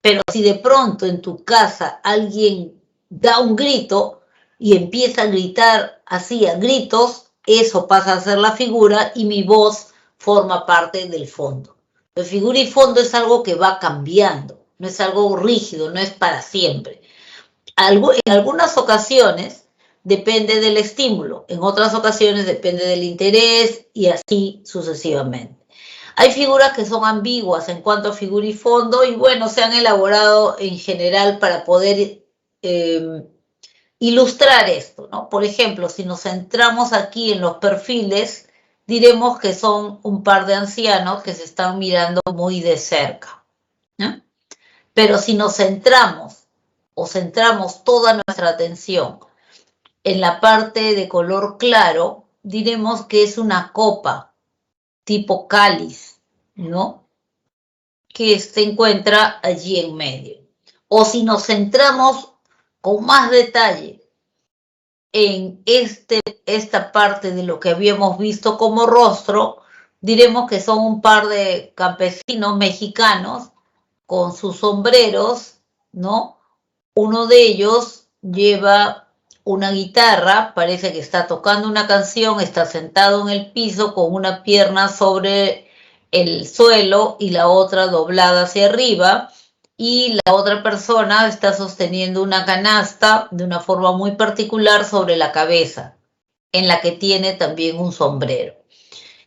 Pero si de pronto en tu casa alguien da un grito y empieza a gritar así a gritos, eso pasa a ser la figura y mi voz forma parte del fondo. La figura y fondo es algo que va cambiando, no es algo rígido, no es para siempre. En algunas ocasiones depende del estímulo, en otras ocasiones depende del interés y así sucesivamente. Hay figuras que son ambiguas en cuanto a figura y fondo y bueno, se han elaborado en general para poder ilustrar esto, ¿no? Por ejemplo, si nos centramos aquí en los perfiles, diremos que son un par de ancianos que se están mirando muy de cerca, ¿no? Pero si nos centramos toda nuestra atención en la parte de color claro, diremos que es una copa tipo cáliz, ¿no? Que se encuentra allí en medio. O si nos centramos con más detalle en esta parte de lo que habíamos visto como rostro, diremos que son un par de campesinos mexicanos con sus sombreros, ¿no? Uno de ellos lleva una guitarra, parece que está tocando una canción, está sentado en el piso con una pierna sobre el suelo y la otra doblada hacia arriba, y la otra persona está sosteniendo una canasta de una forma muy particular sobre la cabeza, en la que tiene también un sombrero.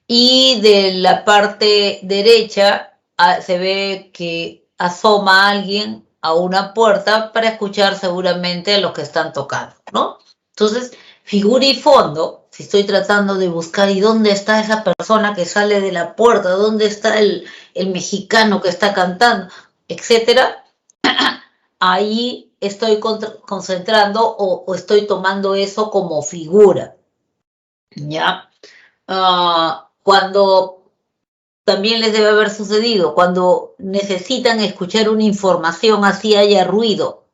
Y de la parte derecha se ve que asoma a alguien a una puerta para escuchar seguramente a los que están tocando, ¿no? Entonces, figura y fondo, si estoy tratando de buscar y dónde está esa persona que sale de la puerta, dónde está el mexicano que está cantando, etcétera, ahí estoy concentrando o estoy tomando eso como figura, ¿ya? Cuando también les debe haber sucedido, cuando necesitan escuchar una información así haya ruido,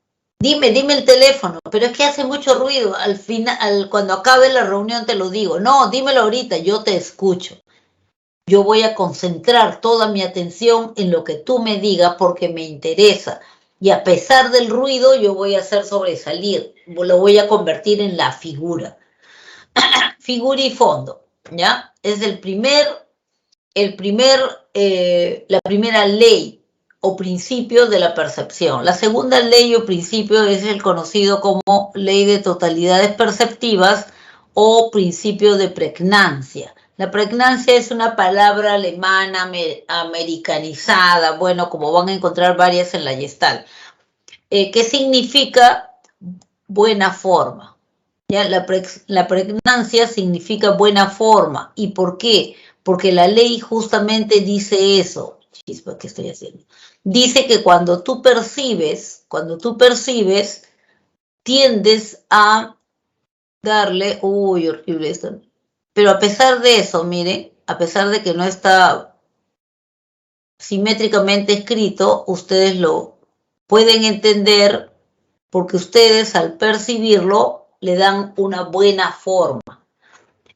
dime el teléfono, pero es que hace mucho ruido, al final, cuando acabe la reunión te lo digo, no, dímelo ahorita, yo te escucho. Yo voy a concentrar toda mi atención en lo que tú me digas porque me interesa. Y a pesar del ruido, yo voy a hacer sobresalir, lo voy a convertir en la figura. Figura y fondo, ¿ya? Es la primera ley o principio de la percepción. La segunda ley o principio es el conocido como ley de totalidades perceptivas o principio de pregnancia. La pregnancia es una palabra alemana americanizada, bueno, como van a encontrar varias en la Gestalt, que significa buena forma. ¿Ya? La pregnancia significa buena forma. ¿Y por qué? porque la ley justamente dice eso. Chispa, ¿qué estoy haciendo? Dice que cuando tú percibes, tiendes a darle, uy, horrible esto. Pero a pesar de eso, mire, a pesar de que no está simétricamente escrito, ustedes lo pueden entender porque ustedes al percibirlo le dan una buena forma.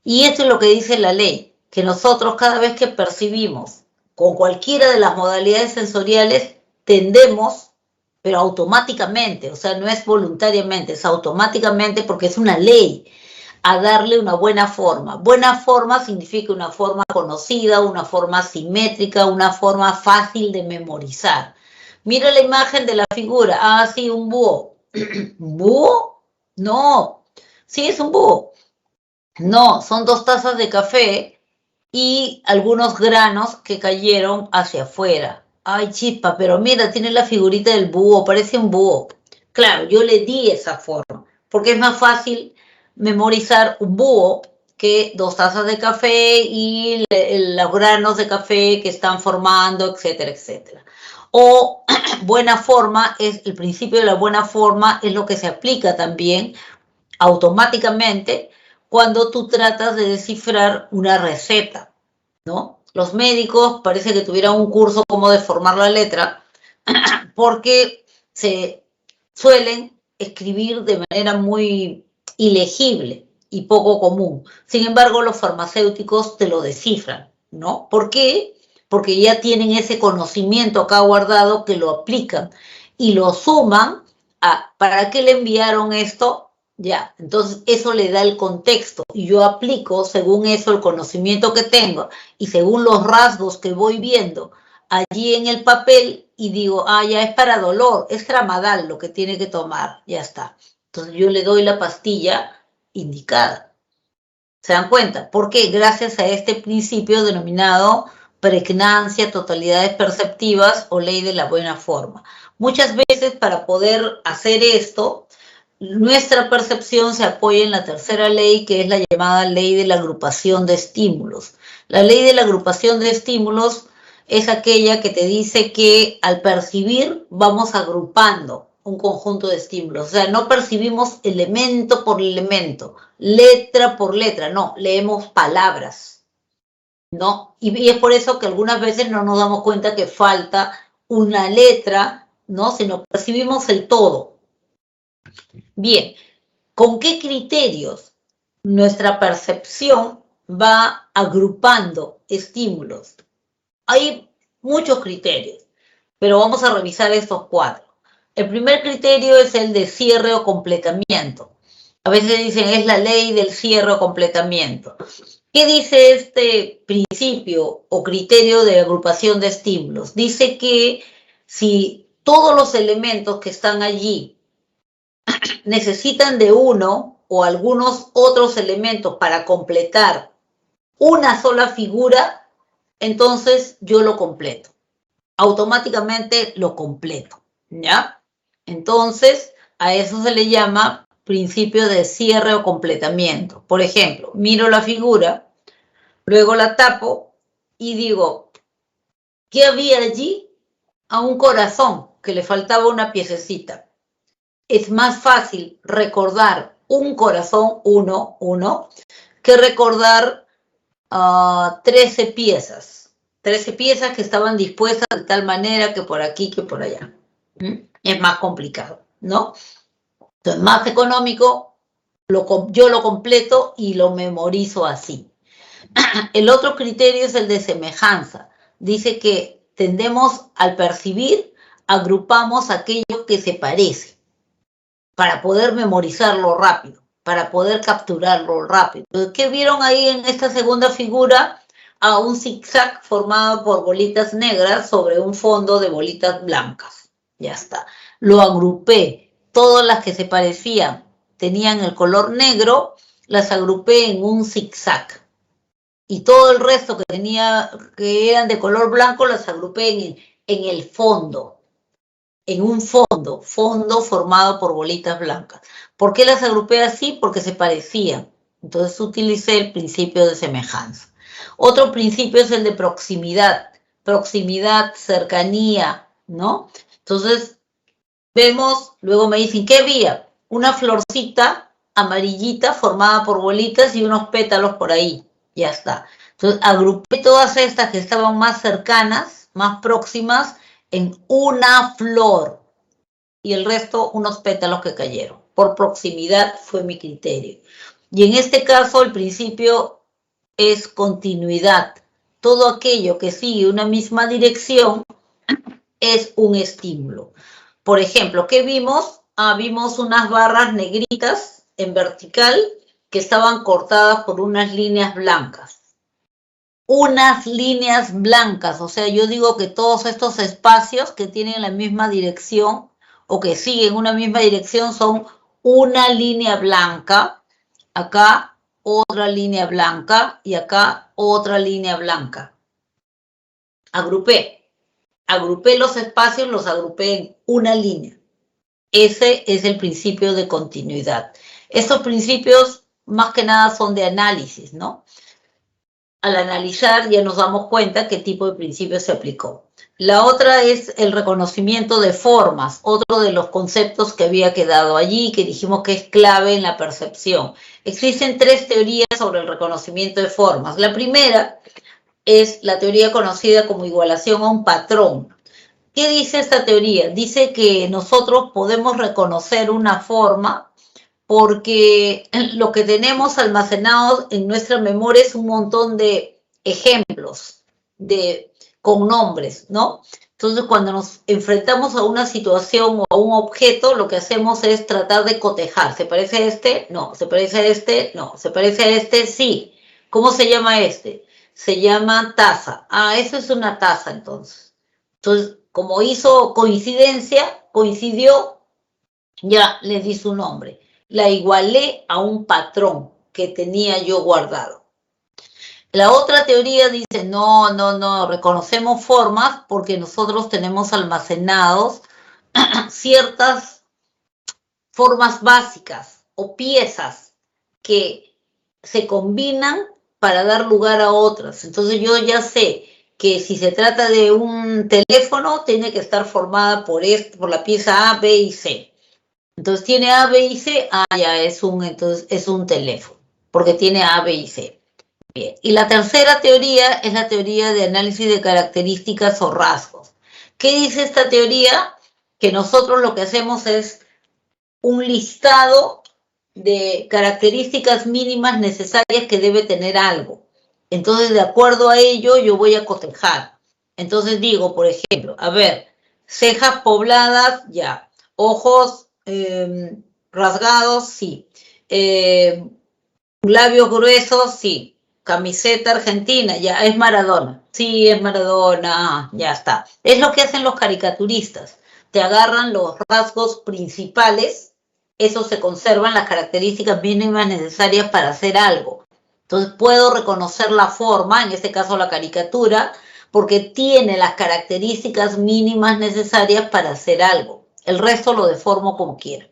Y esto es lo que dice la ley, que nosotros cada vez que percibimos con cualquiera de las modalidades sensoriales tendemos, pero automáticamente, o sea, no es voluntariamente, es automáticamente porque es una ley, a darle una buena forma. Buena forma significa una forma conocida, una forma simétrica, una forma fácil de memorizar. Mira la imagen de la figura. Ah, sí, un búho. ¿Búho? No. Sí, es un búho. No, son 2 tazas de café y algunos granos que cayeron hacia afuera. Ay, chispa, pero mira, tiene la figurita del búho, parece un búho. Claro, yo le di esa forma, porque es más fácil memorizar un búho que 2 tazas de café y los granos de café que están formando, etcétera, etcétera. O buena forma, es el principio de la buena forma, es lo que se aplica también automáticamente cuando tú tratas de descifrar una receta, ¿no? Los médicos parece que tuvieran un curso como de formar la letra, porque se suelen escribir de manera muy ilegible y poco común. Sin embargo, los farmacéuticos te lo descifran, ¿no? ¿Por qué? Porque ya tienen ese conocimiento acá guardado que lo aplican y lo suman a ¿para qué le enviaron esto? Ya, entonces eso le da el contexto y yo aplico según eso el conocimiento que tengo y según los rasgos que voy viendo allí en el papel y digo, ah, ya es para dolor, es tramadal lo que tiene que tomar, ya está. Entonces yo le doy la pastilla indicada. ¿Se dan cuenta? ¿Por qué? Gracias a este principio denominado pregnancia, totalidades perceptivas o ley de la buena forma. Muchas veces para poder hacer esto, nuestra percepción se apoya en la tercera ley, que es la llamada ley de la agrupación de estímulos. La ley de la agrupación de estímulos es aquella que te dice que al percibir vamos agrupando un conjunto de estímulos. O sea, no percibimos elemento por elemento, letra por letra, no, leemos palabras, ¿no? Y es por eso que algunas veces no nos damos cuenta que falta una letra, ¿no? Sino percibimos el todo. Bien, ¿con qué criterios nuestra percepción va agrupando estímulos? Hay muchos criterios, pero vamos a revisar estos 4. El primer criterio es el de cierre o completamiento. A veces dicen es la ley del cierre o completamiento. ¿Qué dice este principio o criterio de agrupación de estímulos? Dice que si todos los elementos que están allí necesitan de uno o algunos otros elementos para completar una sola figura, entonces yo lo completo. Automáticamente lo completo, ¿ya? Entonces, a eso se le llama principio de cierre o completamiento. Por ejemplo, miro la figura, luego la tapo y digo, ¿qué había allí? A un corazón que le faltaba una piececita. Es más fácil recordar un corazón, uno, que recordar 13 piezas. 13 piezas que estaban dispuestas de tal manera que por aquí, que por allá. Es más complicado, ¿no? Entonces, más económico, yo lo completo y lo memorizo así. El otro criterio es el de semejanza. Dice que tendemos al percibir, agrupamos aquello que se parece para poder memorizarlo rápido, para poder capturarlo rápido. ¿Qué vieron ahí en esta segunda figura? A un zigzag formado por bolitas negras sobre un fondo de bolitas blancas. Ya está. Lo agrupé. Todas las que se parecían tenían el color negro, las agrupé en un zigzag. Y todo el resto que eran de color blanco, las agrupé en el fondo. En un fondo formado por bolitas blancas. ¿Por qué las agrupé así? Porque se parecían. Entonces utilicé el principio de semejanza. Otro principio es el de proximidad, cercanía, ¿no? Entonces, vemos, luego me dicen, ¿qué había? Una florcita amarillita formada por bolitas y unos pétalos por ahí. Ya está. Entonces, agrupé todas estas que estaban más cercanas, más próximas, en una flor. Y el resto, unos pétalos que cayeron. Por proximidad fue mi criterio. Y en este caso, el principio es continuidad. Todo aquello que sigue una misma dirección es un estímulo. Por ejemplo, ¿qué vimos? Vimos unas barras negritas en vertical que estaban cortadas por unas líneas blancas. Unas líneas blancas, o sea, yo digo que todos estos espacios que tienen la misma dirección o que siguen una misma dirección son una línea blanca, acá otra línea blanca y acá otra línea blanca. Agrupé los espacios, los agrupé en una línea. Ese es el principio de continuidad. Estos principios más que nada son de análisis, ¿no? Al analizar ya nos damos cuenta qué tipo de principio se aplicó. La otra es el reconocimiento de formas, otro de los conceptos que había quedado allí, que dijimos que es clave en la percepción. Existen 3 teorías sobre el reconocimiento de formas. La primera es la teoría conocida como igualación a un patrón. ¿Qué dice esta teoría? Dice que nosotros podemos reconocer una forma porque lo que tenemos almacenado en nuestra memoria es un montón de ejemplos con nombres, ¿no? Entonces, cuando nos enfrentamos a una situación o a un objeto, lo que hacemos es tratar de cotejar. ¿Se parece a este? No. ¿Se parece a este? No. ¿Se parece a este? Sí. ¿Cómo se llama este? Se llama taza. Eso es una taza, entonces. Entonces, como hizo coincidencia, coincidió, ya le di su nombre. La igualé a un patrón que tenía yo guardado. La otra teoría dice, no, reconocemos formas porque nosotros tenemos almacenados ciertas formas básicas o piezas que se combinan para dar lugar a otras. Entonces yo ya sé que si se trata de un teléfono, tiene que estar formada por la pieza A, B y C. Entonces tiene A, B y C, ya entonces es un teléfono, porque tiene A, B y C. Bien. Y la tercera teoría es la teoría de análisis de características o rasgos. ¿Qué dice esta teoría? Que nosotros lo que hacemos es un listado de características mínimas necesarias que debe tener algo. Entonces, de acuerdo a ello, yo voy a cotejar. Entonces digo, por ejemplo, a ver, cejas pobladas, ya. Ojos rasgados, sí. Labios gruesos, sí. Camiseta argentina, ya. Es Maradona. Sí, es Maradona, ya está. Es lo que hacen los caricaturistas. Te agarran los rasgos principales, eso se conservan las características mínimas necesarias para hacer algo. Entonces puedo reconocer la forma, en este caso la caricatura, porque tiene las características mínimas necesarias para hacer algo. El resto lo deformo como quiera.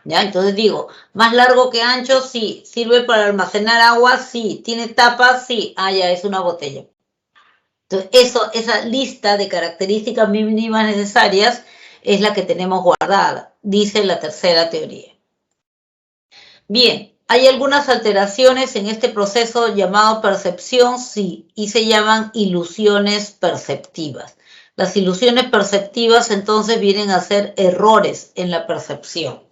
¿Ya? Entonces digo, más largo que ancho, sí. ¿Sirve para almacenar agua? Sí. ¿Tiene tapa? Sí. Ya es una botella. Entonces esa lista de características mínimas necesarias es la que tenemos guardada, dice la tercera teoría. Bien, ¿hay algunas alteraciones en este proceso llamado percepción? Sí, y se llaman ilusiones perceptivas. Las ilusiones perceptivas entonces vienen a ser errores en la percepción.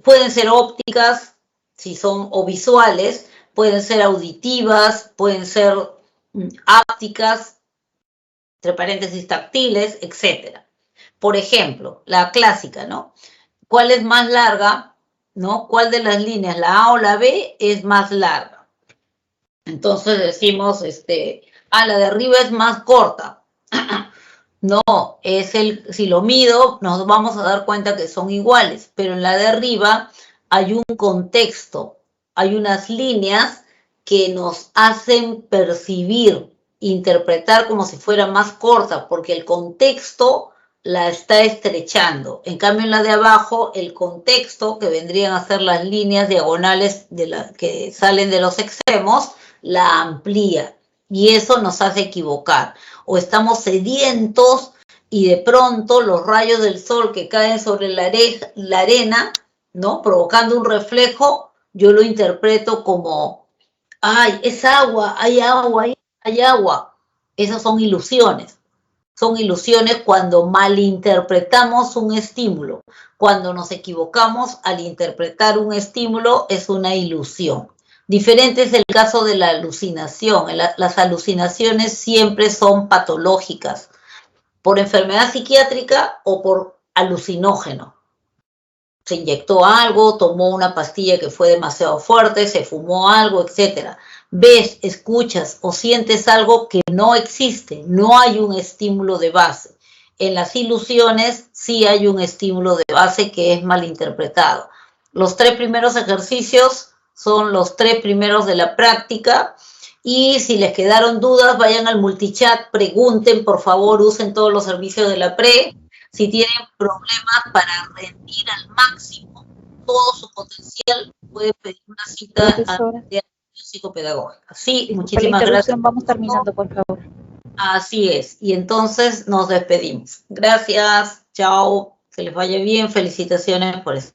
Pueden ser ópticas, si son o visuales, pueden ser auditivas, pueden ser ápticas, entre paréntesis táctiles, etcétera. Por ejemplo, la clásica, ¿no? ¿Cuál es más larga? ¿No? ¿Cuál de las líneas, la A o la B, es más larga? Entonces decimos, la de arriba es más corta. No, si lo mido, nos vamos a dar cuenta que son iguales, pero en la de arriba hay un contexto, hay unas líneas que nos hacen percibir, interpretar como si fuera más corta, porque el contexto la está estrechando. En cambio, en la de abajo, el contexto, que vendrían a ser las líneas diagonales que salen de los extremos, la amplía. y eso nos hace equivocar. O estamos sedientos y de pronto los rayos del sol que caen sobre la arena, ¿no? Provocando un reflejo, yo lo interpreto como, ay, es agua, hay agua, hay agua. Esas son ilusiones. Son ilusiones cuando malinterpretamos un estímulo. Cuando nos equivocamos al interpretar un estímulo es una ilusión. Diferente es el caso de la alucinación. Las alucinaciones siempre son patológicas, por enfermedad psiquiátrica o por alucinógeno. Se inyectó algo, tomó una pastilla que fue demasiado fuerte, se fumó algo, etc. Ves, escuchas o sientes algo que no existe, no hay un estímulo de base. En las ilusiones sí hay un estímulo de base que es malinterpretado. Los 3 primeros ejercicios son los 3 primeros de la práctica, y si les quedaron dudas, vayan al multichat, pregunten, por favor, usen todos los servicios de la PRE. Si tienen problemas para rendir al máximo todo su potencial, pueden pedir una cita a psicopedagógica. Sí, muchísimas gracias. Vamos terminando, por favor. Así es, y entonces nos despedimos. Gracias, chao, que les vaya bien, felicitaciones por eso.